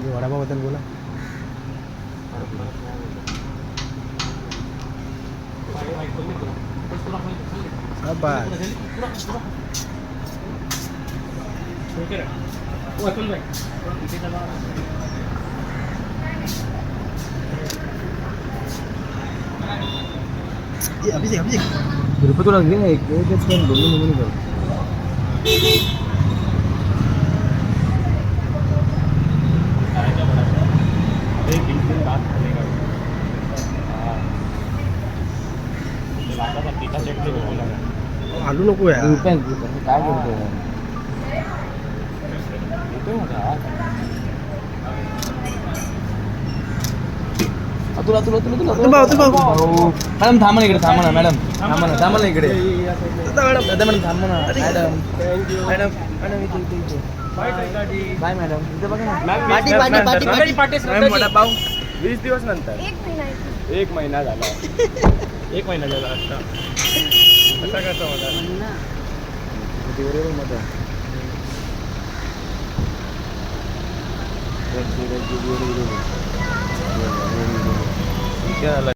वडापावबद्दल बोला. अभिषेक रुपये तुला घे एकच पण बोलून कर. आलू नको यार. काय करतो तुला तुला तुला तुला मॅडम थांबा ना इकडे. थांबा ना मॅडम. थांबा ना. थांबा ना इकडे. मॅडम थांबा ना. मॅडम मॅडम मॅडम इथे बाय मॅडम. इथे बघा ना. वडापाव 20 दिवस नंतर. 1 महिना झाला. 1 महिना झाला आता. कसा कसा होता मध्ये